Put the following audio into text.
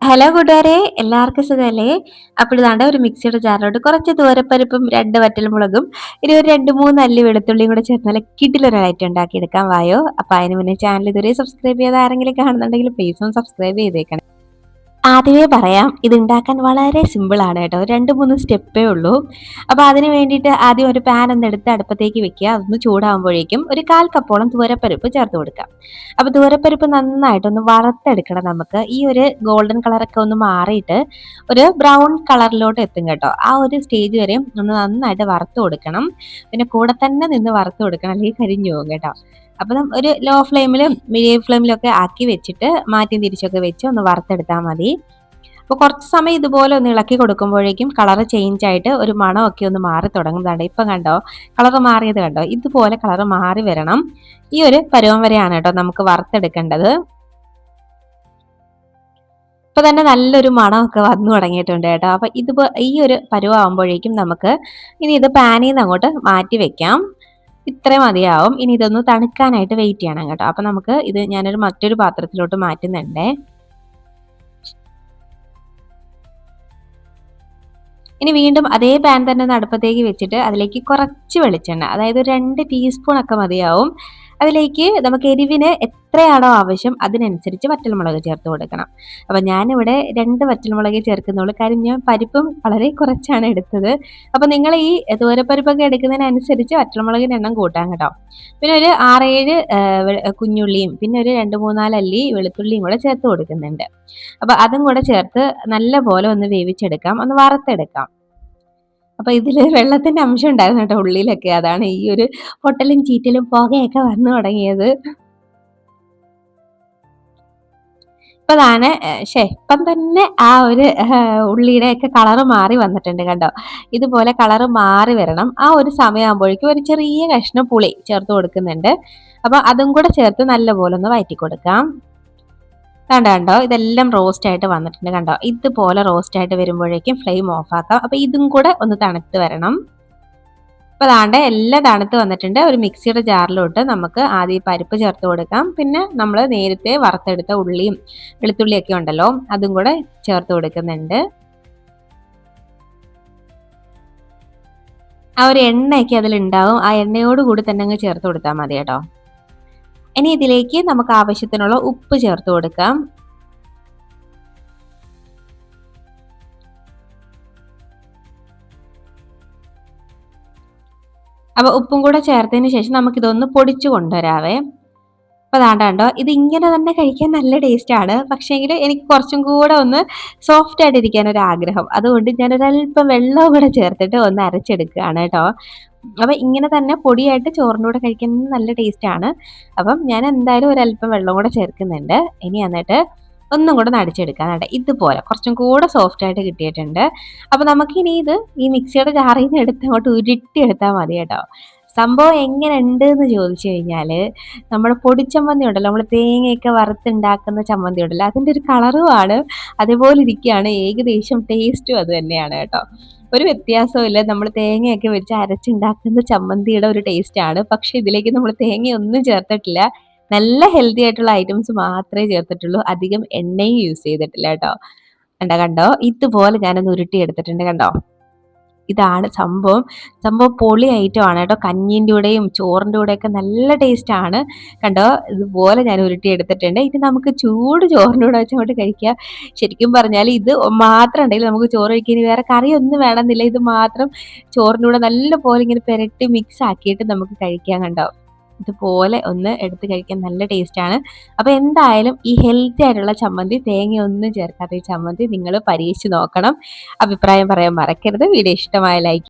Hello കൂട്ടുകാരെ, എല്ലാവർക്കും സുഖമല്ലേ? അപ്പോൾ ഇതാണ്ട് ഒരു മിക്സിയുടെ ജാറിലോട്ട് കുറച്ച് തൂരപ്പരിപ്പും 2 വറ്റൽമുളകും ഇനി ഒരു 2, 3 അല്ലി വെളുത്തുള്ളിയും കൂടെ ചേർത്ത് നല്ല കിടിലൊരു ഐറ്റം ഉണ്ടാക്കിയെടുക്കാൻ വായോ. അപ്പോൾ അതിന് മുന്നേ ചാനൽ ഇതുവരെ സബ്സ്ക്രൈബ് ചെയ്ത ആരെങ്കിലും കാണുന്നുണ്ടെങ്കിൽ പ്ലീസ് ഒന്ന് സബ്സ്ക്രൈബ് ചെയ്തേക്കണം. ആദ്യമേ പറയാം, ഇത് ഉണ്ടാക്കാൻ വളരെ സിമ്പിൾ ആണ് കേട്ടോ. 2, 3 സ്റ്റെപ്പേ ഉള്ളൂ. അപ്പോൾ അതിന് വേണ്ടിയിട്ട് ആദ്യം ഒരു പാൻ ഒന്ന് എടുത്ത് അടുപ്പത്തേക്ക് വെക്കുക. അതൊന്ന് ചൂടാകുമ്പോഴേക്കും ഒരു 1/4 കപ്പോളം തുവരപ്പരിപ്പ് ചേർത്ത് കൊടുക്കാം. അപ്പോൾ തുവരപ്പരിപ്പ് നന്നായിട്ടൊന്ന് വറുത്തെടുക്കണം നമുക്ക്. ഈ ഒരു ഗോൾഡൻ കളറൊക്കെ ഒന്ന് മാറിയിട്ട് ഒരു ബ്രൗൺ കളറിലോട്ട് എത്തും കേട്ടോ. ആ ഒരു സ്റ്റേജ് വരെ ഒന്ന് നന്നായിട്ട് വറുത്ത് കൊടുക്കണം. പിന്നെ കൂടെ തന്നെ നിന്ന് വറുത്ത് കൊടുക്കണം, അല്ലെങ്കിൽ കരിഞ്ഞു പോകും കേട്ടോ. അപ്പം ഒരു ലോ ഫ്ലെയിമിലും മീഡിയം ഫ്ലെയിമിലൊക്കെ ആക്കി വെച്ചിട്ട് മാറ്റിയും തിരിച്ചൊക്കെ വെച്ച് ഒന്ന് വറുത്തെടുത്താൽ മതി. അപ്പോൾ കുറച്ച് സമയം ഇതുപോലെ ഒന്ന് ഇളക്കി കൊടുക്കുമ്പോഴേക്കും കളർ ചേഞ്ച് ആയിട്ട് ഒരു മണമൊക്കെ ഒന്ന് മാറി തുടങ്ങുന്നതാണ്. ഇപ്പം കണ്ടോ കളർ മാറിയത് കണ്ടോ? ഇതുപോലെ കളർ മാറി വരണം. ഈ ഒരു പരുവം വരെയാണ് കേട്ടോ നമുക്ക് വറുത്തെടുക്കേണ്ടത്. ഇപ്പൊ തന്നെ നല്ലൊരു മണമൊക്കെ വന്നു തുടങ്ങിയിട്ടുണ്ട് കേട്ടോ. അപ്പൊ ഈ ഒരു പരുവാകുമ്പോഴേക്കും നമുക്ക് ഇനി ഇത് പാനിൽ നിന്ന് അങ്ങോട്ട് മാറ്റി വെക്കാം. ഇത്രയും മതിയാവും. ഇനി ഇതൊന്ന് തണുക്കാനായിട്ട് വെയിറ്റ് ചെയ്യണം കേട്ടോ. അപ്പൊ നമുക്ക് ഇത് ഞാനൊരു മറ്റൊരു പാത്രത്തിലോട്ട് മാറ്റുന്നുണ്ടേ. ഇനി വീണ്ടും അതേ പാൻ തന്നെ ഒന്ന് അടുപ്പത്തേക്ക് വെച്ചിട്ട് അതിലേക്ക് കുറച്ച് വെളിച്ചെണ്ണ, അതായത് ഒരു 2 ടീസ്പൂൺ ഒക്കെ മതിയാവും. അതിലേക്ക് നമുക്ക് എരിവിന് എത്രയാണോ ആവശ്യം അതിനനുസരിച്ച് വറ്റൽമുളക് ചേർത്ത് കൊടുക്കണം. അപ്പം ഞാനിവിടെ 2 വറ്റൽമുളകേ ചേർക്കുന്നുള്ളൂ, കാര്യം ഞാൻ പരിപ്പും വളരെ കുറച്ചാണ് എടുത്തത്. അപ്പം നിങ്ങൾ ഈ തൂരപ്പരിപ്പൊക്കെ എടുക്കുന്നതിനനുസരിച്ച് വറ്റൽമുളകിൻ്റെ എണ്ണം കൂട്ടാൻ കേട്ടോ. പിന്നെ ഒരു 6, 7 കുഞ്ഞുള്ളിയും പിന്നെ ഒരു 2, 3, 4 അല്ലി വെളുത്തുള്ളിയും കൂടെ ചേർത്ത് കൊടുക്കുന്നുണ്ട്. അപ്പം അതും കൂടെ ചേർത്ത് നല്ല പോലെ ഒന്ന് വേവിച്ചെടുക്കാം, ഒന്ന് വറുത്തെടുക്കാം. അപ്പൊ ഇതില് വെള്ളത്തിന്റെ അംശം ഉണ്ടായിരുന്നു കേട്ടോ ഉള്ളിലൊക്കെ. അതാണ് ഈ ഒരു പൊട്ടലും ചീറ്റലും പുകയൊക്കെ വന്നു തുടങ്ങിയത്. ഇപ്പം തന്നെ ആ ഒരു ഉള്ളിയുടെ ഒക്കെ കളറ് മാറി വന്നിട്ടുണ്ട് കണ്ടോ. ഇതുപോലെ കളറ് മാറി വരണം. ആ ഒരു സമയമാകുമ്പോഴേക്കും ഒരു ചെറിയ കഷ്ണം പുളി ചേർത്ത് കൊടുക്കുന്നുണ്ട്. അപ്പൊ അതും കൂടെ ചേർത്ത് നല്ലപോലെ ഒന്ന് വഴറ്റി കൊടുക്കാം. കണ്ടോ ഇതെല്ലാം റോസ്റ്റ് ആയിട്ട് വന്നിട്ടുണ്ട് കണ്ടോ. ഇതുപോലെ റോസ്റ്റ് ആയിട്ട് വരുമ്പോഴേക്കും ഫ്ലെയിം ഓഫ് ആക്കാം. അപ്പൊ ഇതും കൂടെ ഒന്ന് തണുത്ത് വരണം. അപ്പൊ എല്ലാം തണുത്ത് വന്നിട്ടുണ്ട്. ഒരു മിക്സിയുടെ ജാറിലോട്ട് നമുക്ക് ആദ്യം പരിപ്പ് ചേർത്ത് കൊടുക്കാം. പിന്നെ നമ്മൾ നേരത്തെ വറുത്തെടുത്ത ഉള്ളിയും വെളുത്തുള്ളിയൊക്കെ ഉണ്ടല്ലോ, അതും കൂടെ ചേർത്ത് കൊടുക്കുന്നുണ്ട്. ആ ഒരു എണ്ണയൊക്കെ അതിലുണ്ടാവും. ആ എണ്ണയോട് കൂടി തന്നെ അങ്ങ് ചേർത്ത് കൊടുത്താൽ മതി കേട്ടോ. ഇനി ഇതിലേക്ക് നമുക്ക് ആവശ്യത്തിനുള്ള ഉപ്പ് ചേർത്ത് കൊടുക്കാം. അപ്പോൾ ഉപ്പും കൂടെ ചേർത്തതിന് ശേഷം നമുക്കിതൊന്ന് പൊടിച്ചു കൊണ്ടുവരാവേ. അപ്പോൾ കണ്ടോ ഇത് ഇങ്ങനെ തന്നെ കഴിക്കാൻ നല്ല ടേസ്റ്റാണ്. പക്ഷേങ്കിൽ എനിക്ക് കുറച്ചും കൂടെ ഒന്ന് സോഫ്റ്റ് ആയിട്ടിരിക്കാൻ ഒരു ആഗ്രഹം. അതുകൊണ്ട് ഞാനൊരല്പം വെള്ളവും കൂടെ ചേർത്തിട്ട് ഒന്ന് അരച്ചെടുക്കുകയാണ് കേട്ടോ. അപ്പം ഇങ്ങനെ തന്നെ പൊടിയായിട്ട് ചോറിൻ്റെ കൂടെ കഴിക്കാൻ നല്ല ടേസ്റ്റാണ്. അപ്പം ഞാൻ എന്തായാലും ഒരല്പം വെള്ളം കൂടെ ചേർക്കുന്നുണ്ട്. ഇനി എന്നിട്ട് ഒന്നും കൂടെ നടിച്ചെടുക്കാൻ ഇതുപോലെ കുറച്ചും കൂടെ സോഫ്റ്റ് ആയിട്ട് കിട്ടിയിട്ടുണ്ട്. അപ്പം നമുക്കിനി ഇത് ഈ മിക്സിയുടെ ജാറിൽ നിന്ന് എടുത്ത് അങ്ങോട്ട് ഉരുട്ടിയെടുത്താൽ മതി കേട്ടോ. സംഭവം എങ്ങനെയുണ്ട് എന്ന് ചോദിച്ചു കഴിഞ്ഞാൽ, നമ്മുടെ പൊടിച്ചമ്മന്തി ഉണ്ടല്ലോ, നമ്മൾ തേങ്ങയൊക്കെ വറുത്തുണ്ടാക്കുന്ന ചമ്മന്തി ഉണ്ടല്ലോ, അതിൻ്റെ ഒരു കളറുമാണ് അതേപോലെ ഇരിക്കുകയാണ്. ഏകദേശം ടേസ്റ്റും അത് തന്നെയാണ് കേട്ടോ. ഒരു വ്യത്യാസവും ഇല്ല. നമ്മൾ തേങ്ങയൊക്കെ വെച്ച് അരച്ചുണ്ടാക്കുന്ന ചമ്മന്തിയുടെ ഒരു ടേസ്റ്റാണ്. പക്ഷെ ഇതിലേക്ക് നമ്മൾ തേങ്ങയൊന്നും ചേർത്തിട്ടില്ല. നല്ല ഹെൽത്തി ആയിട്ടുള്ള ഐറ്റംസ് മാത്രമേ ചേർത്തിട്ടുള്ളൂ. അധികം എണ്ണയും യൂസ് ചെയ്തിട്ടില്ല കേട്ടോ. കണ്ടോ ഇതുപോലെ ഞാനൊന്ന് ഉരുട്ടി എടുത്തിട്ടുണ്ട് കണ്ടോ. ഇതാണ് സംഭവം. സംഭവം പൊളി ഐറ്റം ആണ് കേട്ടോ. കഞ്ഞീൻ്റെ കൂടെയും ചോറിൻ്റെ കൂടെയൊക്കെ നല്ല ടേസ്റ്റ് ആണ്. കണ്ടോ ഇതുപോലെ ഞാൻ ഉരുട്ടി എടുത്തിട്ടുണ്ട്. ഇത് നമുക്ക് ചൂട് ചോറിൻ്റെ കൂടെ വെച്ച് അങ്ങോട്ട് കഴിക്കാം. ശരിക്കും പറഞ്ഞാൽ ഇത് മാത്രം ഉണ്ടെങ്കിൽ നമുക്ക് ചോറ് കഴിക്കാൻ ഇനി വേറെ കറിയൊന്നും വേണമെന്നില്ല. ഇത് മാത്രം ചോറിൻ്റെ കൂടെ നല്ല പോലെ ഇങ്ങനെ പുരട്ടി മിക്സ് ആക്കിയിട്ട് നമുക്ക് കഴിക്കാം കണ്ടോ. ഇതുപോലെ ഒന്ന് എടുത്ത് കഴിക്കാൻ നല്ല ടേസ്റ്റാണ്. അപ്പോൾ എന്തായാലും ഈ ഹെൽത്തി ആയിട്ടുള്ള ചമ്മന്തി, തേങ്ങയൊന്നും ചേർക്കാത്ത ഈ ചമ്മന്തി നിങ്ങൾ പരീക്ഷിച്ച് നോക്കണം. അഭിപ്രായം പറയാൻ മറക്കരുത്. വീഡിയോ ഇഷ്ടമായ ലൈക്ക്